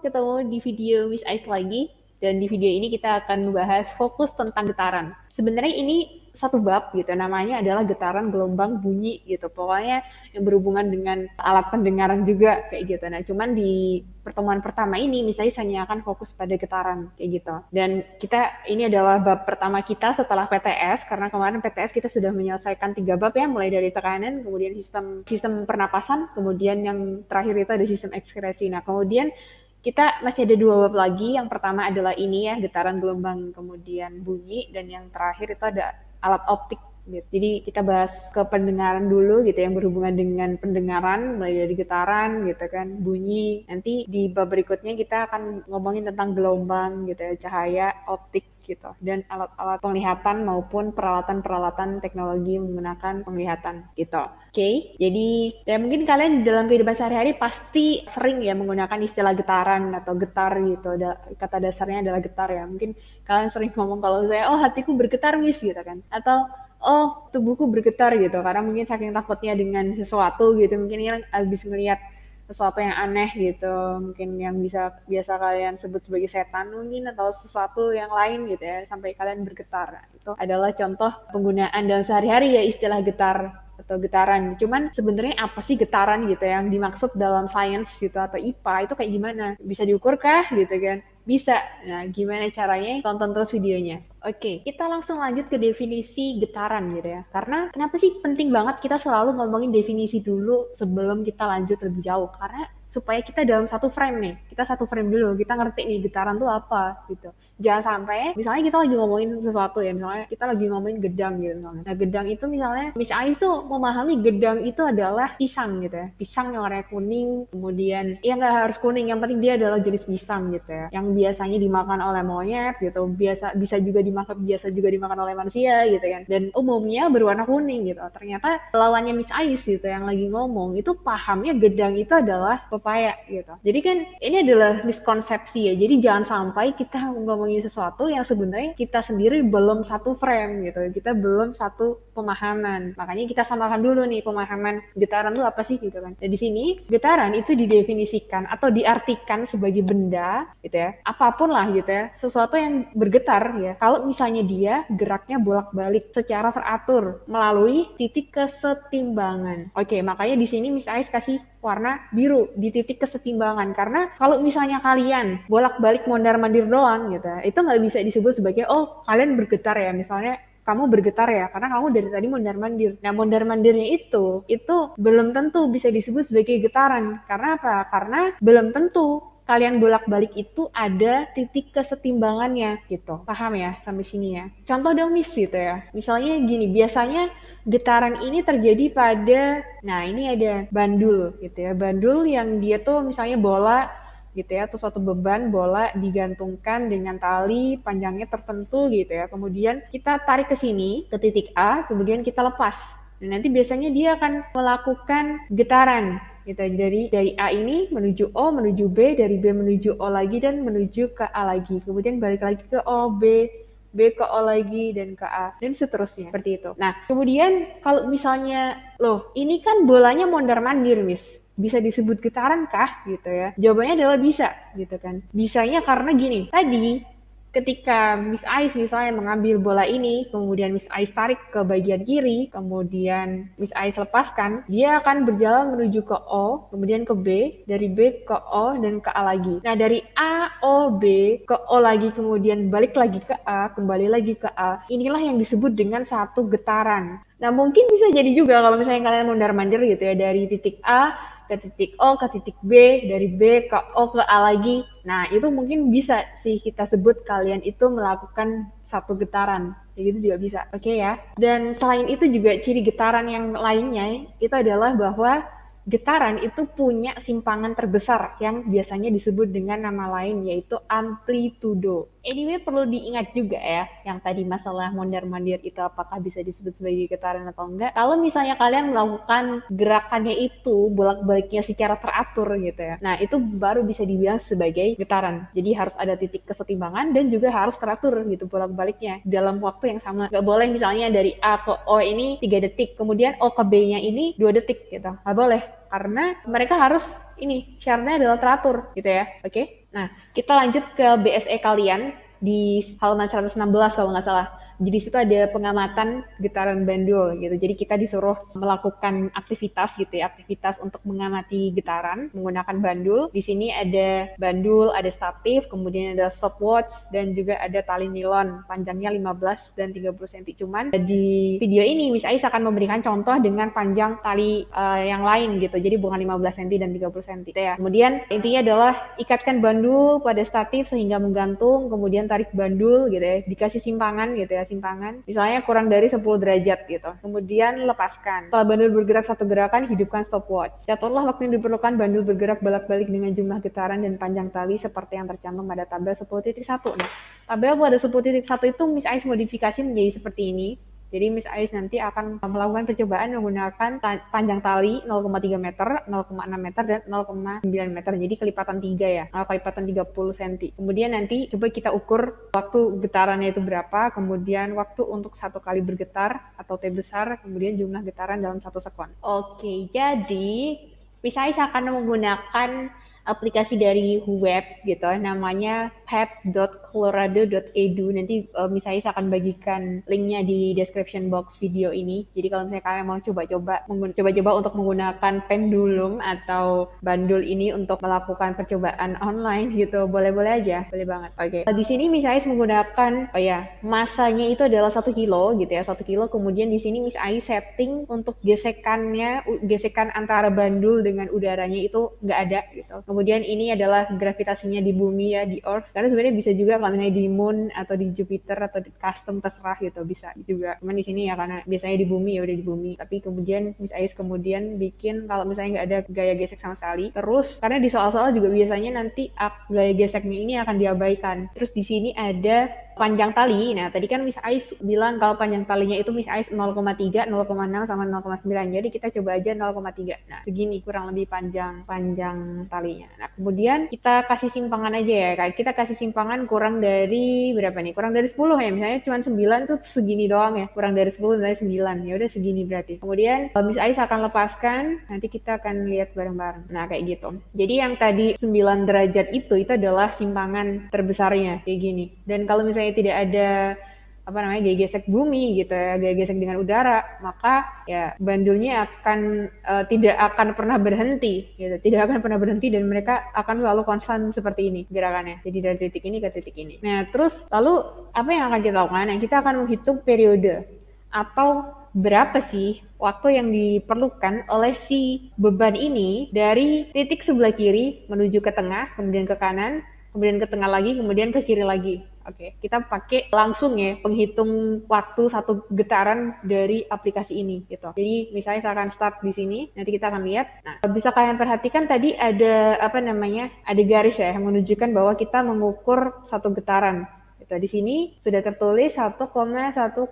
ketemu di video Miss Ais lagi. Dan di video ini kita akan membahas fokus tentang getaran. Sebenarnya ini satu bab gitu, namanya adalah getaran gelombang bunyi gitu. Pokoknya yang berhubungan dengan alat pendengaran juga kayak gitu. Nah, cuman di pertemuan pertama ini misalnya hanya akan fokus pada getaran kayak gitu. Dan ini adalah bab pertama kita setelah PTS, karena kemarin PTS kita sudah menyelesaikan 3 bab ya, mulai dari tekanan, kemudian sistem pernapasan, kemudian yang terakhir itu ada sistem ekskresi. Nah, kemudian kita masih ada 2 bab lagi. Yang pertama adalah ini ya, getaran gelombang kemudian bunyi, dan yang terakhir itu ada alat optik gitu. Jadi kita bahas ke pendengaran dulu gitu, yang berhubungan dengan pendengaran mulai dari getaran gitu kan, bunyi. Nanti di bab berikutnya kita akan ngomongin tentang gelombang gitu ya, cahaya, optik gitu, dan alat-alat penglihatan maupun peralatan-peralatan teknologi menggunakan penglihatan gitu. Oke, jadi ya mungkin kalian dalam kehidupan sehari-hari pasti sering ya menggunakan istilah getaran atau getar gitu. Kata dasarnya adalah getar ya. Mungkin kalian sering ngomong kalau saya, oh hatiku bergetar Miss gitu kan. Atau oh tubuhku bergetar gitu. Karena mungkin saking takutnya dengan sesuatu gitu. Mungkin ini habis ngelihat sesuatu yang aneh gitu, mungkin yang biasa kalian sebut sebagai setan mungkin, atau sesuatu yang lain gitu ya, sampai kalian bergetar. Itu adalah contoh penggunaan dalam sehari-hari ya istilah getar atau getaran. Cuman sebenarnya apa sih getaran gitu yang dimaksud dalam sains gitu atau IPA itu kayak gimana? Bisa diukur kah gitu kan? Bisa. Nah, gimana caranya? Tonton terus videonya. Oke, kita langsung lanjut ke definisi getaran gitu ya. Karena kenapa sih penting banget kita selalu ngomongin definisi dulu sebelum kita lanjut lebih jauh? Karena supaya kita dalam satu frame nih. Kita satu frame dulu, kita ngerti nih getaran tuh apa gitu. Jangan sampai misalnya kita lagi ngomongin sesuatu ya, misalnya kita lagi ngomongin gedang gitu misalnya. Nah, gedang itu misalnya Miss Ais tuh memahami gedang itu adalah pisang gitu ya. Pisang yang warnanya kuning, kemudian ya nggak harus kuning, yang penting dia adalah jenis pisang gitu ya. Yang biasanya dimakan oleh monyet gitu, bisa juga dimakan oleh manusia gitu kan. Dan umumnya berwarna kuning gitu. Ternyata lawannya Miss Ais gitu yang lagi ngomong itu pahamnya gedang itu adalah pepaya gitu. Jadi kan ini adalah miskonsepsi ya. Jadi jangan sampai kita ngomongin sesuatu yang sebenarnya kita sendiri belum satu frame gitu. Kita belum satu pemahaman. Makanya kita samakan dulu nih pemahaman getaran itu apa sih gitu kan. Nah, di sini getaran itu didefinisikan atau diartikan sebagai benda gitu ya. Apapun lah gitu ya. Sesuatu yang bergetar ya. Kalau misalnya dia geraknya bolak-balik secara teratur melalui titik kesetimbangan. Oke, makanya di sini Miss Ais kasih warna biru di titik kesetimbangan, karena kalau misalnya kalian bolak-balik mondar-mandir doang gitu, itu nggak bisa disebut sebagai oh kalian bergetar ya, misalnya kamu bergetar ya karena kamu dari tadi mondar-mandir. Nah, mondar-mandirnya itu belum tentu bisa disebut sebagai getaran. Karena apa? Karena belum tentu kalian bolak-balik itu ada titik kesetimbangannya gitu. Paham ya sampai sini ya? Contoh dong Miss gitu ya. Misalnya gini, biasanya getaran ini terjadi pada, nah ini ada bandul gitu ya. Bandul yang dia tuh misalnya bola gitu ya, atau suatu beban bola digantungkan dengan tali panjangnya tertentu gitu ya. Kemudian kita tarik ke sini, ke titik A, kemudian kita lepas. Dan nanti biasanya dia akan melakukan getaran gitu, dari A ini menuju O, menuju B, dari B menuju O lagi, dan menuju ke A lagi, kemudian balik lagi ke O, B ke O lagi, dan ke A, dan seterusnya, seperti itu. Nah, kemudian kalau misalnya, loh ini kan bolanya mondar-mandir Miss, bisa disebut getaran kah gitu ya? Jawabannya adalah bisa gitu kan. Bisanya karena gini, tadi ketika Miss Ais misalnya mengambil bola ini, kemudian Miss Ais tarik ke bagian kiri, kemudian Miss Ais lepaskan, dia akan berjalan menuju ke O, kemudian ke B, dari B ke O, dan ke A lagi. Nah, dari A, O, B, ke O lagi, kemudian balik lagi ke A, kembali lagi ke A. Inilah yang disebut dengan satu getaran. Nah, mungkin bisa jadi juga kalau misalnya kalian mondar-mandir gitu ya, dari titik A ke titik O, ke titik B, dari B ke O ke A lagi. Nah, itu mungkin bisa sih kita sebut kalian itu melakukan satu getaran. Kayak gitu juga bisa. Oke ya. Dan selain itu juga ciri getaran yang lainnya itu adalah bahwa getaran itu punya simpangan terbesar yang biasanya disebut dengan nama lain, yaitu amplitudo. Anyway, perlu diingat juga ya, yang tadi masalah mondar-mandir itu apakah bisa disebut sebagai getaran atau enggak. Kalau misalnya kalian melakukan gerakannya itu bolak-baliknya secara teratur gitu ya, nah itu baru bisa dibilang sebagai getaran. Jadi harus ada titik kesetimbangan dan juga harus teratur gitu bolak-baliknya dalam waktu yang sama. Gak boleh misalnya dari A ke O ini 3 detik, kemudian O ke B-nya ini 2 detik gitu. Gak boleh. karena mereka harus ini syaratnya adalah teratur gitu ya. Oke. Nah, kita lanjut ke BSE kalian di halaman 116 kalau nggak salah. Jadi situ ada pengamatan getaran bandul gitu. Jadi kita disuruh melakukan aktivitas gitu ya, aktivitas untuk mengamati getaran menggunakan bandul. Di sini ada bandul, ada statif, kemudian ada stopwatch dan juga ada tali nilon panjangnya 15 dan 30 cm. Cuman di video ini Miss Ais akan memberikan contoh dengan panjang tali yang lain gitu. Jadi bukan 15 cm dan 30 cm gitu ya. Kemudian intinya adalah ikatkan bandul pada statif sehingga menggantung, kemudian tarik bandul gitu ya, dikasih simpangan gitu ya, simpangan misalnya kurang dari 10 derajat gitu, kemudian lepaskan. Setelah bandul bergerak satu gerakan, hidupkan stopwatch. Catatlah waktu yang diperlukan bandul bergerak bolak-balik dengan jumlah getaran dan panjang tali seperti yang tercantum pada tabel 10.1. Nah, tabel pada 10.1 itu Miss Ais modifikasi menjadi seperti ini. Jadi Miss Ais nanti akan melakukan percobaan menggunakan panjang tali 0,3 meter, 0,6 meter, dan 0,9 meter. Jadi kelipatan 3 ya, kelipatan 30 cm. Kemudian nanti coba kita ukur waktu getarannya itu berapa, kemudian waktu untuk satu kali bergetar atau T besar, kemudian jumlah getaran dalam 1 sekon. Oke, jadi Miss Ais akan menggunakan aplikasi dari web gitu, namanya pet.colorado.edu. Nanti Miss Ais akan bagikan linknya di description box video ini. Jadi kalau misalnya kalian mau coba-coba untuk menggunakan pendulum atau bandul ini untuk melakukan percobaan online gitu, boleh-boleh aja, boleh banget. Oke. Di sini Miss Ais menggunakan, masanya itu adalah 1 kilo gitu ya, 1 kilo. Kemudian di sini Miss Ais setting untuk gesekan antara bandul dengan udaranya itu nggak ada gitu. Kemudian ini adalah gravitasinya di bumi ya, di Earth. Karena sebenarnya bisa juga kalau misalnya di Moon atau di Jupiter atau di custom terserah gitu, bisa juga. Cuman di sini ya karena biasanya di bumi ya udah di bumi. Tapi kemudian Miss Ais kemudian bikin kalau misalnya nggak ada gaya gesek sama sekali. Terus karena di soal-soal juga biasanya nanti gaya geseknya ini akan diabaikan. Terus di sini ada panjang tali. Nah, tadi kan Miss Ais bilang kalau panjang talinya itu Miss Ais 0,3, 0,6 sama 0,9. Jadi kita coba aja 0,3. Nah, segini kurang lebih panjang talinya. Nah, kemudian kita kasih simpangan aja ya. Kita kasih simpangan kurang dari berapa nih? Kurang dari 10 ya. Misalnya cuma 9 tuh segini doang ya. Kurang dari 10 dari 9. Ya udah segini berarti. Kemudian Miss Ais akan lepaskan. Nanti kita akan lihat bareng-bareng. Nah, kayak gitu. Jadi yang tadi 9 derajat itu adalah simpangan terbesarnya kayak gini. Dan kalau misalnya tidak ada gaya gesek bumi gitu ya, gaya gesek dengan udara, maka ya bandulnya akan tidak akan pernah berhenti gitu, tidak akan pernah berhenti dan mereka akan selalu konstan seperti ini gerakannya. Jadi dari titik ini ke titik ini. Nah, terus lalu apa yang akan kita lakukan? Nah, kita akan menghitung periode atau berapa sih waktu yang diperlukan oleh si beban ini dari titik sebelah kiri menuju ke tengah, kemudian ke kanan, kemudian ke tengah lagi, kemudian ke kiri lagi. Oke, kita pakai langsung ya penghitung waktu satu getaran dari aplikasi ini gitu. Jadi misalnya saya akan start di sini, nanti kita akan lihat. Nah, bisa kalian perhatikan tadi ada ada garis ya yang menunjukkan bahwa kita mengukur satu getaran. Gitu. Di sini sudah tertulis 1,1005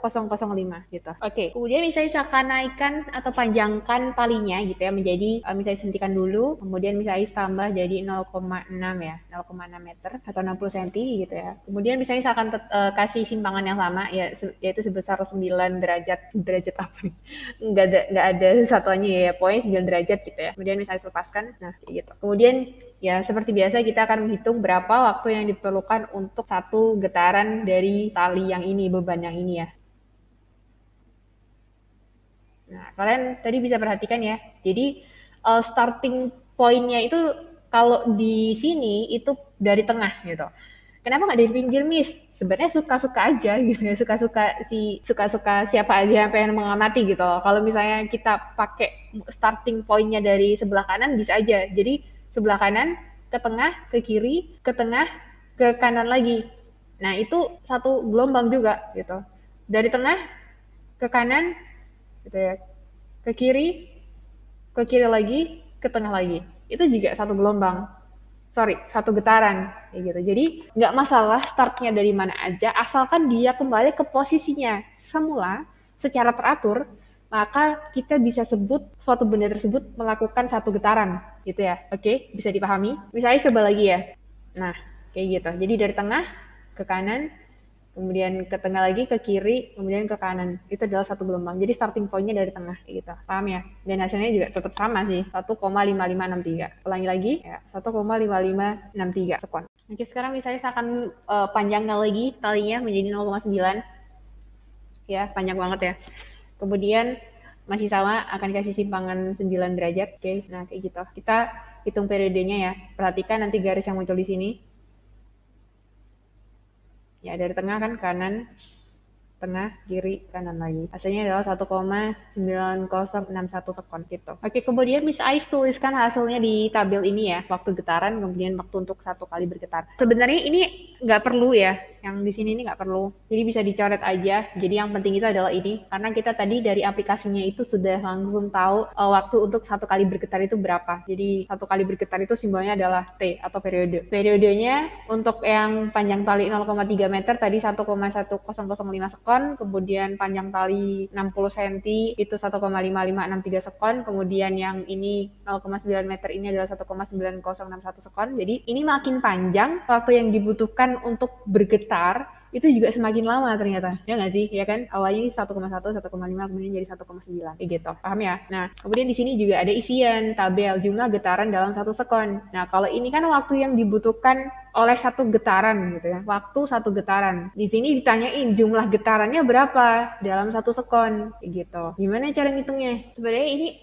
gitu. Oke, kemudian misalnya saya akan naikkan atau panjangkan talinya gitu ya menjadi misalnya sentikan dulu, kemudian misalnya tambah jadi 0,6 ya, 0,6 meter atau 60 cm gitu ya. Kemudian misalnya saya akan kasih simpangan yang sama ya, yaitu sebesar 9 derajat apa nih? Nggak ada satuannya ya, pokoknya 9 derajat gitu ya. Kemudian misalnya lepaskan, nah gitu. Kemudian ya, seperti biasa kita akan menghitung berapa waktu yang diperlukan untuk satu getaran dari tali yang ini, beban yang ini ya. Nah, kalian tadi bisa perhatikan ya. Jadi, starting point-nya itu kalau di sini itu dari tengah gitu. Kenapa nggak dari pinggir, Miss? Sebenarnya suka-suka aja gitu ya, suka-suka siapa aja yang pengen mengamati gitu. Kalau misalnya kita pakai starting point-nya dari sebelah kanan bisa aja. Jadi sebelah kanan, ke tengah, ke kiri, ke tengah, ke kanan lagi. Nah, itu satu gelombang juga gitu. Dari tengah ke kanan gitu ya. Ke kiri lagi, ke tengah lagi. Itu juga satu gelombang. Satu getaran kayak gitu. Jadi nggak masalah startnya dari mana aja, asalkan dia kembali ke posisinya semula secara teratur, maka kita bisa sebut suatu benda tersebut melakukan satu getaran gitu ya. Oke, bisa dipahami? Misalnya coba lagi ya. Nah, kayak gitu. Jadi dari tengah ke kanan, kemudian ke tengah lagi, ke kiri, kemudian ke kanan. Itu adalah satu gelombang. Jadi starting point-nya dari tengah, gitu. Paham ya? Dan hasilnya juga tetap sama sih, 1,5563. Ulangi lagi, ya, 1,5563 sekon. Oke, sekarang misalnya saya akan panjangkan lagi talinya menjadi 0,9. Ya, panjang banget ya. Kemudian masih sama, akan kasih simpangan 9 derajat. Oke, nah kayak gitu. Kita hitung periodenya ya. Perhatikan nanti garis yang muncul di sini. Ya, dari tengah kan, kanan, tengah, kiri, kanan lagi. Hasilnya adalah 1,9061 sekon gitu. Oke, kemudian Miss Ais tuliskan hasilnya di tabel ini ya, waktu getaran, kemudian waktu untuk satu kali bergetar. Sebenarnya ini nggak perlu ya, yang di sini ini nggak perlu. Jadi bisa dicoret aja. Jadi yang penting itu adalah ini, karena kita tadi dari aplikasinya itu sudah langsung tahu waktu untuk satu kali bergetar itu berapa. Jadi satu kali bergetar itu simbolnya adalah T atau periode. Periodenya untuk yang panjang tali 0,3 meter tadi 1,1005 sekon. Kemudian panjang tali 60 cm itu 1,5563 sekon, kemudian yang ini 0,9 meter ini adalah 1,9061 sekon. Jadi ini makin panjang waktu yang dibutuhkan untuk bergetar itu juga semakin lama ternyata, ya nggak sih, ya kan? Awalnya 1,1, 1,5, kemudian jadi 1,9, kayak gitu, paham ya? Nah, kemudian di sini juga ada isian tabel jumlah getaran dalam 1 sekon. Nah, kalau ini kan waktu yang dibutuhkan oleh satu getaran gitu ya, waktu satu getaran. Di sini ditanyain jumlah getarannya berapa dalam 1 sekon, kayak gitu. Gimana cara ngitungnya? Sebenarnya ini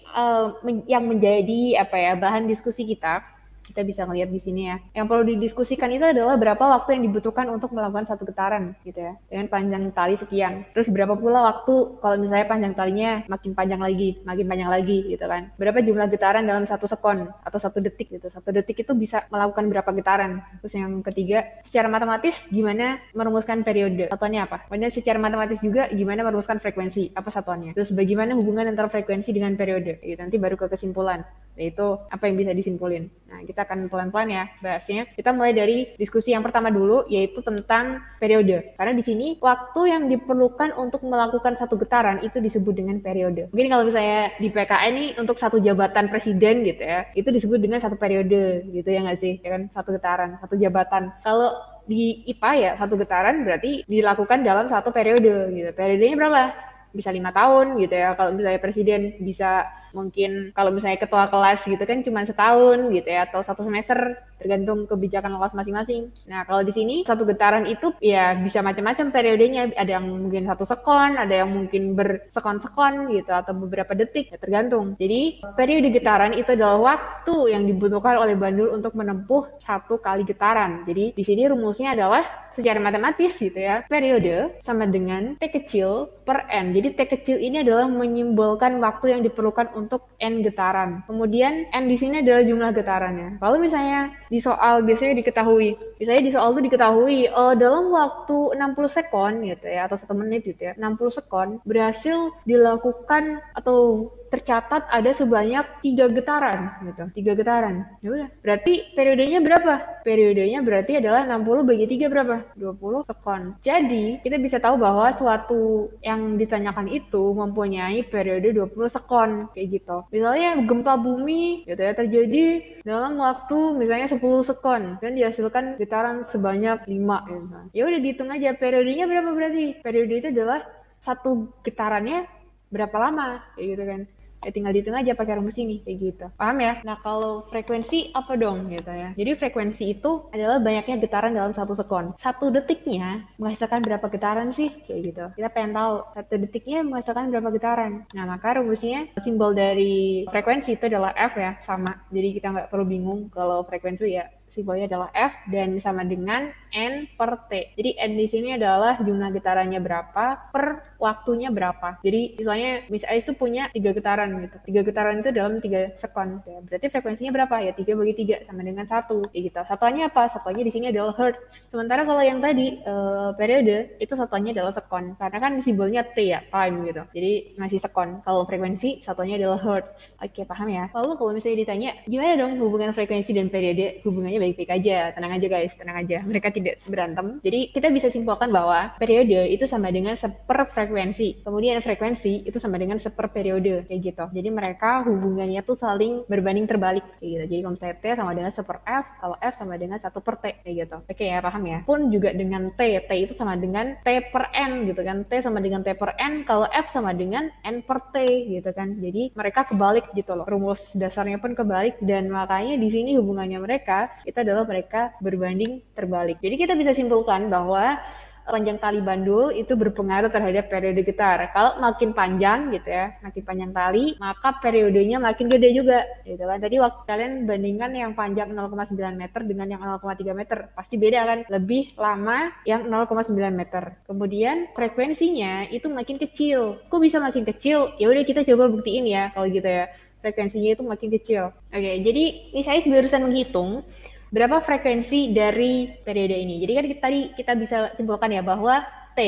yang menjadi bahan diskusi kita. Kita bisa ngelihat di sini ya. Yang perlu didiskusikan itu adalah berapa waktu yang dibutuhkan untuk melakukan satu getaran gitu ya. Dengan panjang tali sekian. Terus berapa pula waktu kalau misalnya panjang talinya makin panjang lagi gitu kan. Berapa jumlah getaran dalam 1 sekon atau 1 detik gitu. 1 detik itu bisa melakukan berapa getaran. Terus yang ketiga, secara matematis gimana merumuskan periode. Satuannya apa? Kemudian secara matematis juga gimana merumuskan frekuensi. Apa satuannya? Terus bagaimana hubungan antara frekuensi dengan periode. Gitu. Nanti baru ke kesimpulan. Yaitu apa yang bisa disimpulin. Nah, kita akan pelan-pelan ya bahasnya. Kita mulai dari diskusi yang pertama dulu, yaitu tentang periode. Karena di sini waktu yang diperlukan untuk melakukan satu getaran itu disebut dengan periode. Mungkin kalau misalnya di PKN ini untuk satu jabatan presiden gitu ya, itu disebut dengan satu periode gitu ya nggak sih? Ya kan, satu getaran, satu jabatan. Kalau di IPA ya satu getaran berarti dilakukan dalam satu periode gitu. Periodenya berapa? Bisa 5 tahun gitu ya. Kalau misalnya presiden bisa mungkin kalau misalnya ketua kelas gitu kan cuma setahun gitu ya, atau 1 semester, tergantung kebijakan kelas masing-masing. Nah, kalau di sini satu getaran itu ya bisa macam-macam periodenya, ada yang mungkin 1 sekon, ada yang mungkin bersekon-sekon gitu, atau beberapa detik, ya tergantung. Jadi periode getaran itu adalah waktu yang dibutuhkan oleh bandul untuk menempuh satu kali getaran. Jadi di sini rumusnya adalah secara matematis gitu ya, periode sama dengan T kecil per N. Jadi T kecil ini adalah menyimbolkan waktu yang diperlukan untuk N getaran. Kemudian N di sini adalah jumlah getarannya. Kalau misalnya di soal biasanya diketahui, misalnya di soal itu diketahui dalam waktu 60 sekon gitu ya, atau 1 menit gitu ya, 60 sekon berhasil dilakukan atau tercatat ada sebanyak 3 getaran gitu. 3 getaran. Ya udah. Berarti periodenya berapa? Periodenya berarti adalah 60 bagi 3 berapa? 20 sekon. Jadi, kita bisa tahu bahwa suatu yang ditanyakan itu mempunyai periode 20 sekon kayak gitu. Misalnya gempa bumi gitu ya terjadi dalam waktu misalnya 10 sekon dan dihasilkan getaran sebanyak 5 gitu. Ya udah dihitung aja periodenya berapa berarti? Periode itu adalah satu getarannya berapa lama kayak gitu kan. Ya tinggal dihitung aja pakai rumus ini kayak gitu. Paham ya? Nah, kalau frekuensi apa dong gitu ya. Jadi frekuensi itu adalah banyaknya getaran dalam 1 sekon. 1 detiknya menghasilkan berapa getaran sih? Kayak gitu. Kita pengen tahu 1 detiknya menghasilkan berapa getaran. Nah, maka rumusnya simbol dari frekuensi itu adalah F ya, sama. Jadi kita nggak perlu bingung kalau frekuensi ya simbolnya adalah F dan sama dengan N per T. Jadi N di sini adalah jumlah getarannya berapa per waktunya berapa. Jadi misalnya Miss Ais itu punya 3 getaran gitu. 3 getaran itu dalam 3 sekon. Ya, berarti frekuensinya berapa? Ya 3 bagi 3 sama dengan 1. Ya gitu. Satuannya apa? Satuannya di sini adalah hertz. Sementara kalau yang tadi periode itu satuannya adalah sekon. Karena kan simbolnya T ya, time gitu. Jadi masih sekon. Kalau frekuensi satuannya adalah hertz. Oke, paham ya? Lalu kalau misalnya ditanya, gimana dong hubungan frekuensi dan periode? Hubungannya baik-baik aja, tenang aja guys, tenang aja, mereka tidak berantem. Jadi kita bisa simpulkan bahwa periode itu sama dengan seperfrekuensi, kemudian frekuensi itu sama dengan seperperiode, kayak gitu. Jadi mereka hubungannya tuh saling berbanding terbalik, kayak gitu. Jadi kalau misalnya T sama dengan 1 per F, kalau F sama dengan 1 per T, kayak gitu. Oke ya, paham ya? Pun juga dengan T itu sama dengan T per N gitu kan, T sama dengan T per N, kalau F sama dengan N per T gitu kan. Jadi mereka kebalik gitu loh, rumus dasarnya pun kebalik, dan makanya di sini hubungannya mereka itu adalah mereka berbanding terbalik. Jadi kita bisa simpulkan bahwa panjang tali bandul itu berpengaruh terhadap periode getar. Kalau makin panjang gitu ya, makin panjang tali, maka periodenya makin gede juga gitu kan. Tadi waktu kalian bandingkan yang panjang 0,9 meter dengan yang 0,3 meter, pasti beda kan, lebih lama yang 0,9 meter. Kemudian frekuensinya itu makin kecil. Kok bisa makin kecil? Ya udah kita coba buktiin ya kalau gitu ya. Frekuensinya itu makin kecil. Oke, jadi ini saya barusan menghitung berapa frekuensi dari periode ini. Jadi kan kita bisa simpulkan ya bahwa T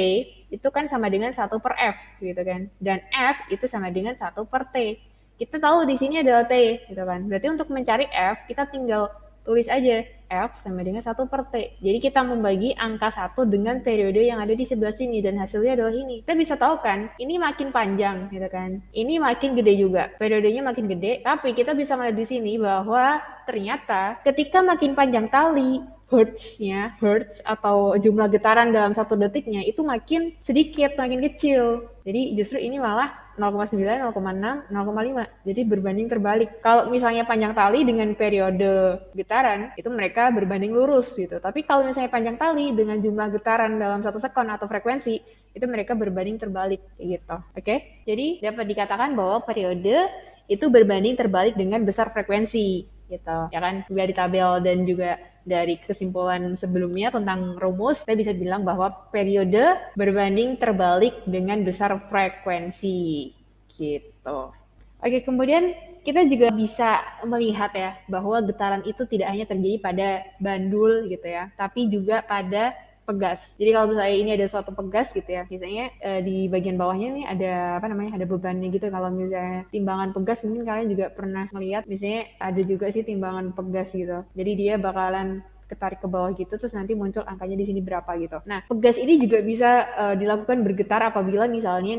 itu kan sama dengan 1 per F gitu kan. Dan F itu sama dengan 1 per T. Kita tahu di sini adalah T gitu kan. Berarti untuk mencari F kita tinggal tulis aja F sama dengan 1 per T. Jadi kita membagi angka 1 dengan periode yang ada di sebelah sini dan hasilnya adalah ini. Kita bisa tahu kan, ini makin panjang gitu kan. Ini makin gede juga. Periodenya makin gede, tapi kita bisa melihat di sini bahwa ternyata ketika makin panjang tali, hertz atau jumlah getaran dalam 1 detiknya itu makin sedikit, makin kecil. Jadi justru ini malah 0,9, 0,6, 0,5. Jadi berbanding terbalik. Kalau misalnya panjang tali dengan periode getaran, itu mereka berbanding lurus gitu. Tapi kalau misalnya panjang tali dengan jumlah getaran dalam 1 sekon atau frekuensi, itu mereka berbanding terbalik gitu. Oke? Jadi dapat dikatakan bahwa periode itu berbanding terbalik dengan besar frekuensi gitu. Ya kan? Juga di tabel dan juga dari kesimpulan sebelumnya tentang rumus, saya bisa bilang bahwa periode berbanding terbalik dengan besar frekuensi gitu. Oke, kemudian kita juga bisa melihat ya bahwa getaran itu tidak hanya terjadi pada bandul gitu ya, tapi juga pada pegas. Jadi kalau misalnya ini ada suatu pegas gitu ya, misalnya di bagian bawahnya nih ada apa namanya, ada bebannya gitu. Kalau misalnya timbangan pegas, mungkin kalian juga pernah melihat, misalnya ada juga sih timbangan pegas gitu. Jadi dia bakalan ketarik ke bawah gitu, terus nanti muncul angkanya di sini berapa gitu. Nah, pegas ini juga bisa dilakukan bergetar apabila misalnya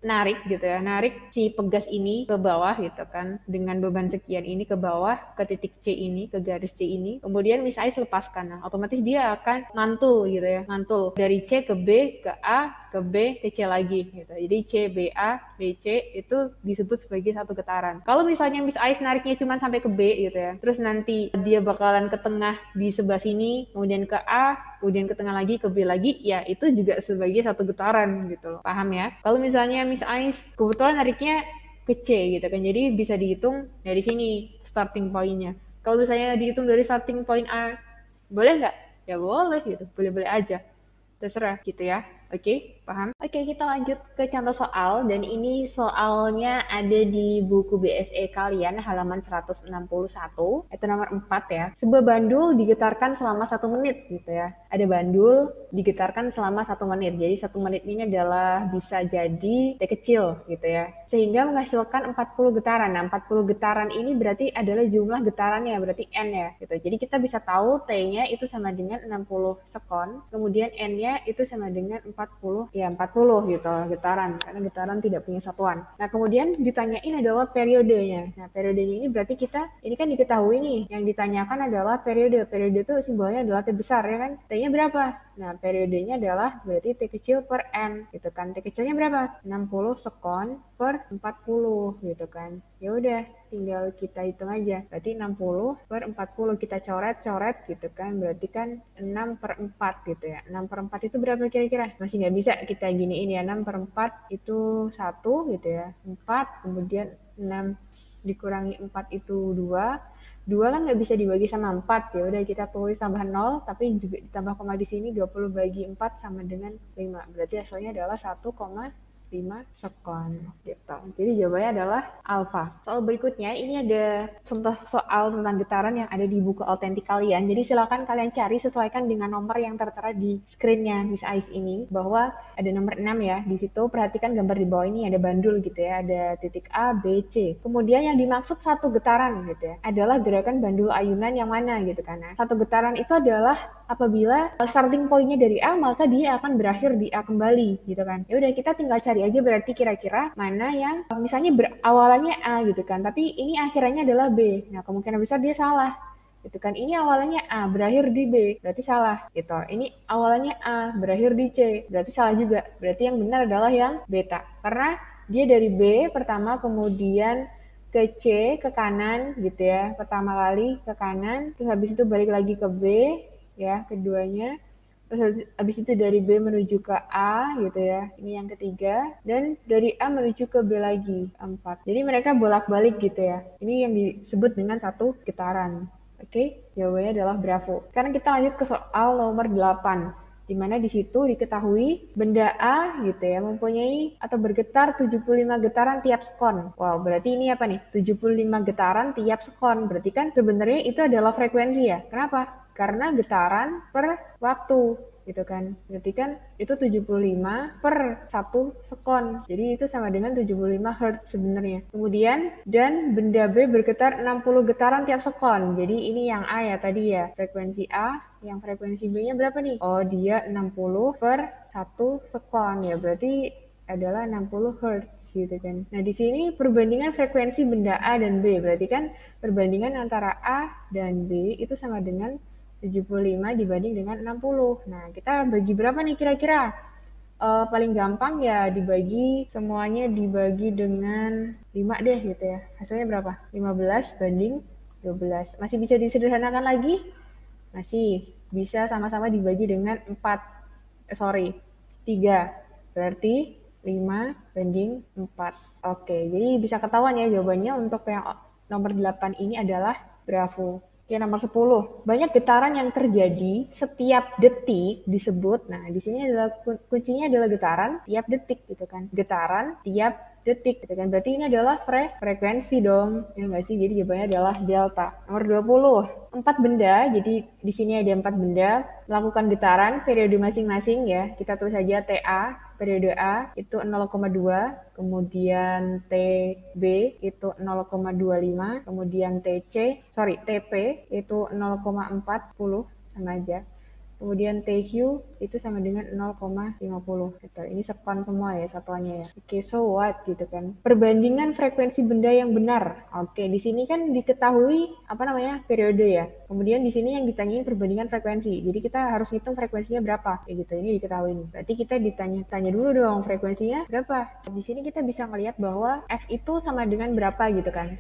narik gitu ya, narik si pegas ini ke bawah gitu kan, dengan beban sekian ini ke bawah, ke titik C ini, ke garis C ini, kemudian misalnya lepaskan, nah otomatis dia akan mantul gitu ya, mantul dari C ke B, ke A, ke B, ke C lagi gitu. Jadi C, B, A, B, C itu disebut sebagai satu getaran. Kalau misalnya Miss Ais nariknya cuma sampai ke B gitu ya, terus nanti dia bakalan ke tengah di sebelah sini, kemudian ke A, kemudian ke tengah lagi, ke B lagi, ya itu juga sebagai satu getaran gitu loh. Paham ya? Kalau misalnya Miss Ais kebetulan nariknya ke C gitu kan, jadi bisa dihitung dari sini starting point-nya. Kalau misalnya dihitung dari starting point A, boleh nggak? Ya boleh gitu, boleh-boleh aja. Terserah gitu ya. Oke, paham? Oke, kita lanjut ke contoh soal, dan ini soalnya ada di buku BSE kalian halaman 161, itu nomor 4 ya. Sebuah bandul digetarkan selama 1 menit gitu ya. Ada bandul digetarkan selama 1 menit. Jadi 1 menit ini adalah bisa jadi T kecil gitu ya. Sehingga menghasilkan 40 getaran. Nah, 40 getaran ini berarti adalah jumlah getarannya, berarti N ya gitu. Jadi kita bisa tahu T-nya itu sama dengan 60 sekon, kemudian N-nya itu sama dengan 40 gitu getaran, karena getaran tidak punya satuan. Nah, kemudian ditanyain adalah periodenya. Nah, periodenya ini berarti ini kan diketahui nih, yang ditanyakan adalah periode. Periode itu simbolnya adalah T besar ya kan. T-nya berapa? Nah, periodenya adalah berarti T kecil per N gitu kan. T kecilnya berapa? 60 sekon per 40 gitu kan. Ya udah, tinggal kita hitung aja. Berarti 60 per 40 kita coret gitu kan. Berarti kan 6 per 4 gitu ya. 6 per 4 itu berapa kira-kira? Masih nggak bisa kita giniin ya. 6 per 4 itu 1 gitu ya. 4, kemudian 6 dikurangi 4 itu 2. 2 kan nggak bisa dibagi sama 4, ya udah kita tulis tambah 0, tapi juga ditambah koma di sini, 20 bagi 4 sama dengan 5. Berarti hasilnya adalah 1,5 5 sekon gitu. Jadi jawabannya adalah alfa. Soal berikutnya ini ada contoh soal tentang getaran yang ada di buku autentik kalian. Jadi silakan kalian cari sesuaikan dengan nomor yang tertera di screen-nya Miss Ais ini, bahwa ada nomor 6 ya. Di situ perhatikan gambar di bawah ini ada bandul gitu ya, ada titik A, B, C. Kemudian yang dimaksud satu getaran gitu ya adalah gerakan bandul ayunan yang mana gitu kan. Nah, satu getaran itu adalah apabila starting point-nya dari A, maka dia akan berakhir di A kembali gitu kan. Ya udah, kita tinggal cari aja berarti kira-kira mana yang misalnya berawalannya A gitu kan, tapi ini akhirannya adalah B. Nah, kemungkinan besar dia salah gitu kan. Ini awalannya A, berakhir di B, berarti salah gitu. Ini awalannya A, berakhir di C, berarti salah juga. Berarti yang benar adalah yang beta, karena dia dari B pertama, kemudian ke C, ke kanan gitu ya, pertama kali ke kanan, terus habis itu balik lagi ke B ya, keduanya, terus habis itu dari B menuju ke A gitu ya, ini yang ketiga, dan dari A menuju ke B lagi, 4. Jadi mereka bolak-balik gitu ya, ini yang disebut dengan satu getaran. Oke, jawabannya adalah bravo. Sekarang kita lanjut ke soal nomor 8, di mana di situ diketahui benda A gitu ya mempunyai atau bergetar 75 getaran tiap sekon. Wow, berarti ini apa nih? 75 getaran tiap sekon. Berarti kan sebenarnya itu adalah frekuensi ya. Kenapa? Karena getaran per waktu gitu kan. Berarti kan itu 75 per 1 sekon. Jadi itu sama dengan 75 Hz sebenarnya. Kemudian dan benda B bergetar 60 getaran tiap sekon. Jadi ini yang A ya tadi ya. Frekuensi A, yang frekuensi B-nya berapa nih? Oh, dia 60 per 1 sekon ya. Berarti adalah 60 Hz gitu kan. Nah, di sini perbandingan frekuensi benda A dan B. Berarti kan perbandingan antara A dan B itu sama dengan 75 dibanding dengan 60. Nah, kita bagi berapa nih kira-kira? Paling gampang ya dibagi, semuanya dibagi dengan 5 deh gitu ya. Hasilnya berapa? 15 banding 12. Masih bisa disederhanakan lagi? Masih bisa sama-sama dibagi dengan 3. Berarti 5 banding 4. Oke, jadi bisa ketahuan ya jawabannya untuk yang nomor 8 ini adalah bravo. Oke, nomor 10. Banyak getaran yang terjadi setiap detik disebut. Nah, di sini adalah kuncinya adalah getaran tiap detik gitu kan. Getaran tiap detik gitu kan. Berarti ini adalah frekuensi dong. Ya enggak sih? Jadi jawabannya adalah delta. Nomor 20. 4 benda. Jadi di sini ada 4 benda melakukan getaran periode masing-masing ya. Kita tulis saja TA, periode A itu 0,2, kemudian TB itu 0,25, kemudian TP itu 0,40, sama aja. Kemudian TQ itu sama dengan 0,50 gitu. Ini sekon semua ya satuannya ya. Oke, so what gitu kan. Perbandingan frekuensi benda yang benar. Oke, di sini kan diketahui apa namanya? Periode ya. Kemudian di sini yang ditanyain perbandingan frekuensi. Jadi kita harus hitung frekuensinya berapa. Kayak gitu. Ini diketahui nih. Berarti kita tanya dulu dong frekuensinya berapa. Di sini kita bisa ngelihat bahwa F itu sama dengan berapa gitu kan.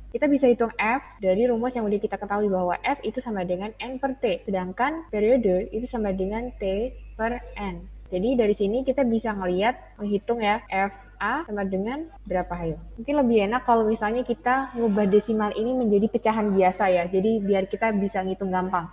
Kita bisa hitung F dari rumus yang udah kita ketahui bahwa F itu sama dengan N per T. Sedangkan periode itu sama dengan T per N. Jadi dari sini kita bisa menghitung ya FA sama dengan berapa, ayo. Mungkin lebih enak kalau misalnya kita ngubah desimal ini menjadi pecahan biasa ya. Jadi biar kita bisa ngitung gampang.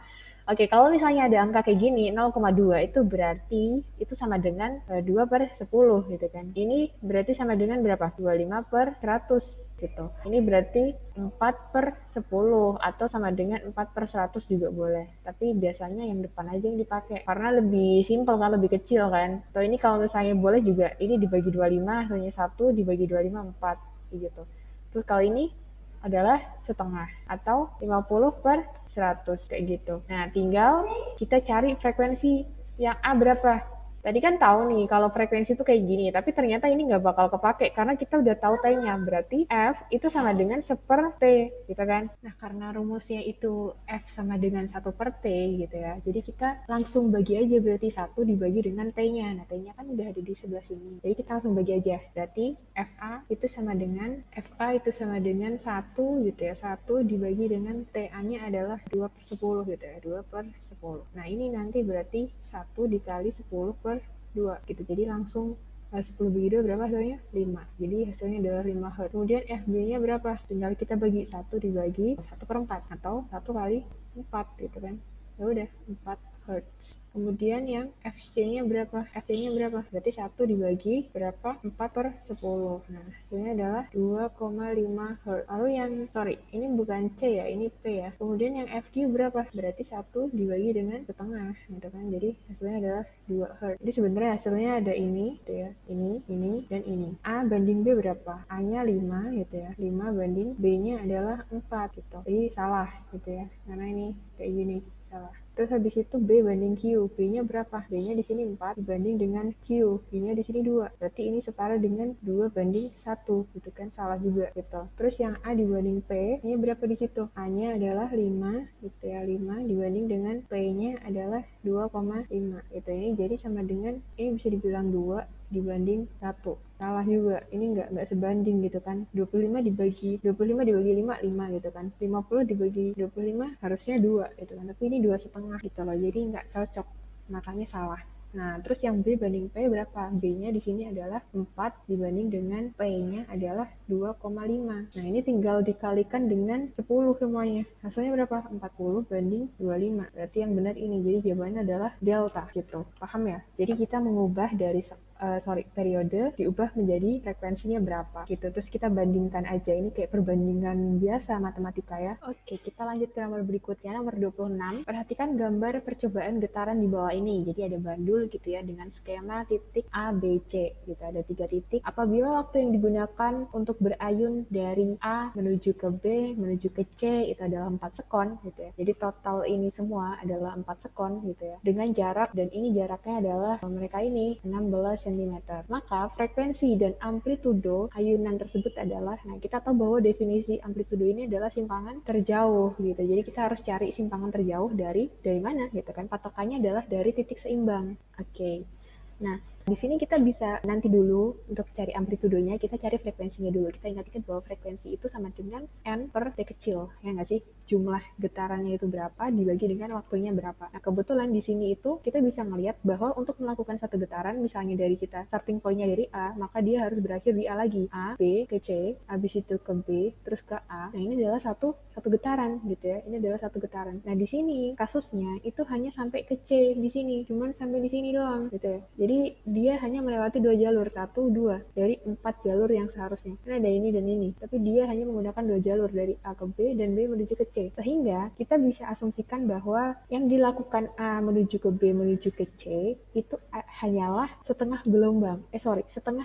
Oke, kalau misalnya ada angka kayak gini, 0,2 itu berarti itu sama dengan 2 per 10 gitu kan. Ini berarti sama dengan berapa? 25 per 100 gitu. Ini berarti 4 per 10 atau sama dengan 4 per 100 juga boleh. Tapi biasanya yang depan aja yang dipakai. Karena lebih simpel kan, lebih kecil kan. Atau ini kalau misalnya boleh juga, ini dibagi 25, hasilnya 1, dibagi 25, 4 gitu. Terus kalau ini adalah setengah atau 50 per 100 kayak gitu. Nah, tinggal kita cari frekuensi yang A berapa. Tadi kan tahu nih kalau frekuensi itu kayak gini, tapi ternyata ini nggak bakal kepake karena kita udah tahu T-nya. Berarti F itu sama dengan 1 per T, gitu kan. Nah, karena rumusnya itu F sama dengan 1 per T gitu ya. Jadi kita langsung bagi aja, berarti 1 dibagi dengan T-nya. Nah, T-nya kan udah ada di sebelah sini. Jadi kita langsung bagi aja. Berarti FA itu sama dengan 1 gitu ya. 1 dibagi dengan TA-nya adalah 2 per 10 gitu ya. 2 per 10. Nah, ini nanti berarti 1 dikali 10 per 2 gitu. Jadi langsung 10 bagi 2 berapa hasilnya? 5. Jadi hasilnya adalah 5 Hz. Kemudian FB-nya berapa? Tinggal kita bagi 1 dibagi 1 per 4 atau 1 kali 4 gitu kan. Ya udah 4 Hz. Kemudian yang FC-nya berapa? FC-nya berapa? Berarti 1 dibagi berapa? 4/10. Nah, hasilnya adalah 2,5 Hz. Lalu yang, ini bukan C ya, ini P ya. Kemudian yang FQ berapa? Berarti 1 dibagi dengan setengah, gitu kan. Jadi hasilnya adalah 2 Hz. Jadi sebenarnya hasilnya ada ini, gitu ya. Ini, dan ini. A banding B berapa? A-nya 5, gitu ya. 5 banding B-nya adalah 4, gitu. Jadi salah, gitu ya. Karena ini kayak gini, salah. Terus habis itu B banding Q. B-nya berapa? B-nya di sini 4 dibanding dengan Q. Q-nya di sini 2. Berarti ini setara dengan 2 banding 1. Gitu kan, salah juga gitu. Terus yang A dibanding P, ini berapa di situ? A-nya adalah 5, gitu ya. 5 dibanding dengan P-nya adalah 2,5. Gitu. Ini jadi sama dengan, ini bisa dibilang 2 dibanding 1. Salah juga, ini nggak sebanding gitu kan. 25 dibagi 5 gitu kan. 50 dibagi 25 harusnya 2 gitu kan, tapi ini 2,5 gitu loh, jadi nggak cocok, makanya salah. Nah, terus yang B banding P berapa? B-nya di sini adalah 4 dibanding dengan P-nya adalah 2,5. Nah, ini tinggal dikalikan dengan 10 semuanya. Hasilnya berapa? 40 banding 25. Berarti yang benar ini. Jadi jawabannya adalah delta gitu. Paham ya? Jadi kita mengubah dari periode diubah menjadi frekuensinya berapa gitu. Terus kita bandingkan aja, ini kayak perbandingan biasa matematika ya. Oke, kita lanjut ke nomor berikutnya, nomor 26. Perhatikan gambar percobaan getaran di bawah ini. Jadi ada bandul gitu ya dengan skema titik A, B, C gitu. Ada 3 titik. Apabila waktu yang digunakan untuk berayun dari A menuju ke B menuju ke C itu adalah 4 sekon gitu ya. Jadi total ini semua adalah 4 sekon gitu ya. Dengan jarak, dan ini jaraknya adalah mereka ini 16 cm. Maka frekuensi dan amplitudo ayunan tersebut adalah, nah kita tahu bahwa definisi amplitudo ini adalah simpangan terjauh gitu. Jadi kita harus cari simpangan terjauh dari mana gitu kan. Patokannya adalah dari titik seimbang. Oke. Nah, di sini kita bisa nanti dulu untuk cari amplitudonya, kita cari frekuensinya dulu. Kita ingat-ingat bahwa frekuensi itu sama dengan N per T kecil, ya nggak sih? Jumlah getarannya itu berapa dibagi dengan waktunya berapa. Nah, kebetulan di sini itu kita bisa ngelihat bahwa untuk melakukan satu getaran, misalnya dari kita starting point-nya dari A, maka dia harus berakhir di A lagi. A, B ke C, habis itu ke B, terus ke A. Nah, ini adalah satu getaran gitu ya. Ini adalah satu getaran. Nah, di sini kasusnya itu hanya sampai ke C di sini. Cuman sampai di sini doang gitu ya. Jadi dia hanya melewati 2 jalur, 1, 2 dari 4 jalur yang seharusnya. Kan ada ini dan ini, tapi dia hanya menggunakan 2 jalur dari A ke B dan B menuju ke C. Sehingga kita bisa asumsikan bahwa yang dilakukan A menuju ke B menuju ke C itu hanyalah setengah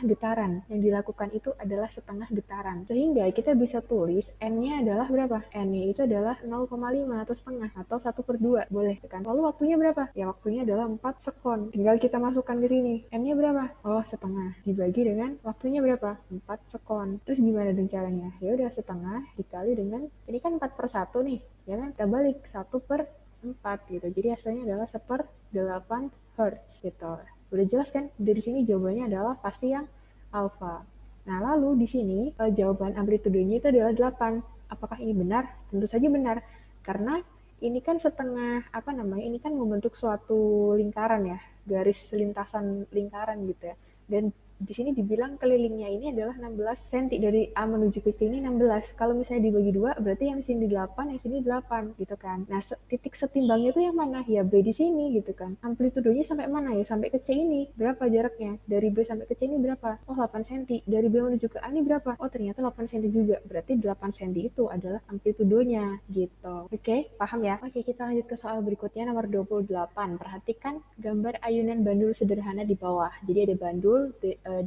getaran. Yang dilakukan itu adalah setengah getaran. Sehingga kita bisa tulis N-nya adalah berapa? N-nya itu adalah 0,5 atau setengah atau 1/2, boleh kan? Lalu waktunya berapa? Ya waktunya adalah 4 sekon. Tinggal kita masukkan ke sini. N-nya berapa? Oh, setengah. Dibagi dengan waktunya berapa? 4 sekon. Terus gimana dong caranya? Ya udah, setengah dikali dengan, ini kan 4/1 nih, ya kan? Kita balik 1/4 gitu. Jadi hasilnya adalah 1/8 Hz gitu. Udah jelas kan? Dari sini jawabannya adalah pasti yang alfa. Nah, lalu di sini jawaban amplitudenya itu adalah 8. Apakah ini benar? Tentu saja benar. Karena ini kan ini kan membentuk suatu lingkaran ya, garis lintasan lingkaran gitu ya. Dan di sini dibilang kelilingnya ini adalah 16 cm, dari A menuju ke C ini 16. Kalau misalnya dibagi 2, berarti yang sini 8, yang sini 8 gitu kan. Nah, titik setimbangnya itu yang mana? Ya B di sini gitu kan. Amplitudonya sampai mana ya? Sampai ke C ini. Berapa jaraknya? Dari B sampai ke C ini berapa? Oh, 8 cm. Dari B menuju ke A ini berapa? Oh, ternyata 8 cm juga. Berarti 8 cm itu adalah amplitudonya gitu. Oke, paham ya? Oke, kita lanjut ke soal berikutnya, nomor 28. Perhatikan gambar ayunan bandul sederhana di bawah. Jadi ada bandul,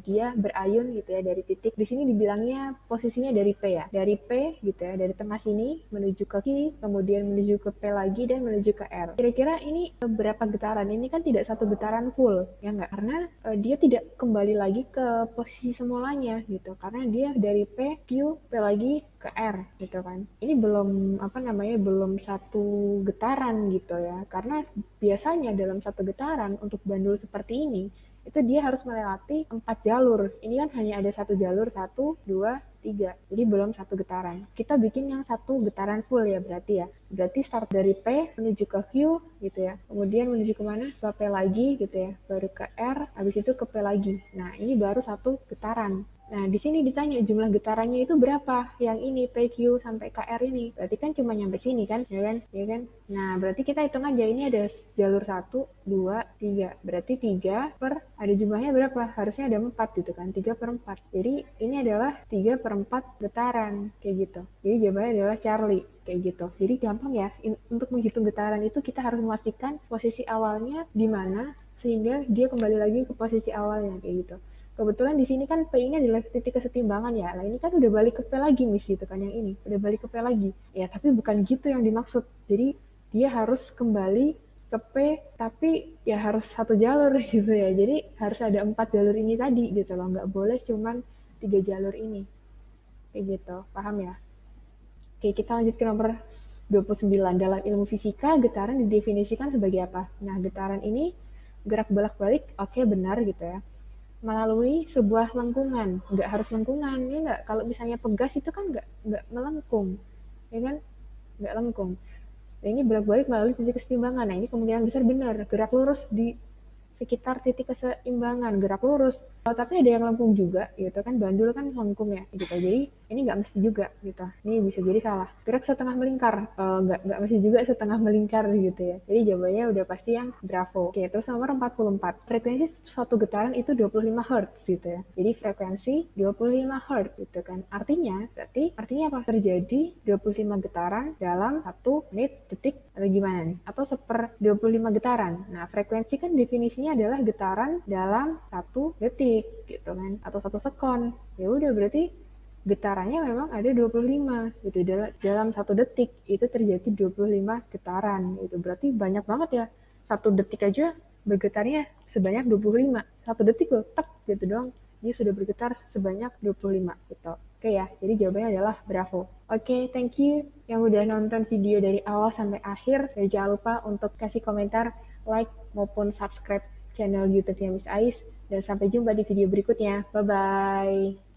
dia berayun gitu ya dari titik, di sini dibilangnya posisinya dari P ya, dari P gitu ya, dari tengah sini menuju ke Q, kemudian menuju ke P lagi dan menuju ke R. Kira-kira ini berapa getaran? Ini kan tidak satu getaran full ya nggak, karena dia tidak kembali lagi ke posisi semulanya gitu, karena dia dari P, Q, P lagi ke R gitu kan. Ini belum belum satu getaran gitu ya, karena biasanya dalam satu getaran untuk bandul seperti ini itu dia harus melewati 4 jalur. Ini kan hanya ada satu jalur, 1, 2, 3. Jadi belum satu getaran. Kita bikin yang satu getaran full ya berarti ya. Berarti start dari P menuju ke Q gitu ya. Kemudian menuju kemana? Ke P lagi gitu ya. Baru ke R, habis itu ke P lagi. Nah, ini baru satu getaran. Nah, di sini ditanya jumlah getarannya itu berapa? Yang ini PQ sampai KR ini. Berarti kan cuma nyampe sini kan, ya kan? Ya kan? Nah, berarti kita hitung aja ini ada jalur 1, 2, 3. Berarti 3 per ada jumlahnya berapa? Harusnya ada 4 gitu kan. 3 per 4. Jadi ini adalah 3 per 4 getaran kayak gitu. Jadi jawabannya adalah Charlie kayak gitu. Jadi gampang ya. Untuk menghitung getaran itu kita harus memastikan posisi awalnya di mana sehingga dia kembali lagi ke posisi awalnya kayak gitu. Kebetulan di sini kan P ini adalah titik kesetimbangan ya. Nah ini kan udah balik ke P lagi Miss gitu kan yang ini. Udah balik ke P lagi. Ya tapi bukan gitu yang dimaksud. Jadi dia harus kembali ke P tapi ya harus satu jalur gitu ya. Jadi harus ada 4 jalur ini tadi gitu loh. Nggak boleh cuman 3 jalur ini. Kayak gitu. Paham ya? Oke, kita lanjut ke nomor 29. Dalam ilmu fisika, getaran didefinisikan sebagai apa? Nah, getaran ini gerak bolak-balik, oke benar gitu ya. Melalui sebuah lengkungan, nggak harus lengkungan, ya nggak? Kalau misalnya pegas itu kan nggak melengkung, ya kan? Nggak lengkung. Nah, ini bolak-balik melalui titik keseimbangan. Nah, ini kemungkinan besar benar, gerak lurus di sekitar titik keseimbangan, gerak lurus. Tapi ada yang lengkung juga gitu kan, bandul kan lengkung ya gitu. Jadi ini nggak mesti juga gitu. Ini bisa jadi salah. Gerak setengah melingkar, nggak mesti juga setengah melingkar gitu ya. Jadi jawabannya udah pasti yang bravo. Oke, terus nomor 44. Frekuensi suatu getaran itu 25 Hz gitu ya. Jadi frekuensi 25 Hz gitu kan. Artinya apa? Terjadi 25 getaran dalam 1 menit detik atau gimana nih? Atau seper 25 getaran. Nah, frekuensi kan definisinya adalah getaran dalam 1 detik gitu kan atau 1 sekon. Ya udah berarti getarannya memang ada 25 gitu. Dalam 1 detik itu terjadi 25 getaran gitu. Berarti banyak banget ya. 1 detik aja bergetarnya sebanyak 25. 1 detik loh, tak gitu doang. Dia sudah bergetar sebanyak 25 gitu. Oke ya, jadi jawabannya adalah bravo. Oke, thank you yang udah nonton video dari awal sampai akhir. Dan jangan lupa untuk kasih komentar, like, maupun subscribe channel YouTube-nya Miss Ais. Dan sampai jumpa di video berikutnya. Bye-bye.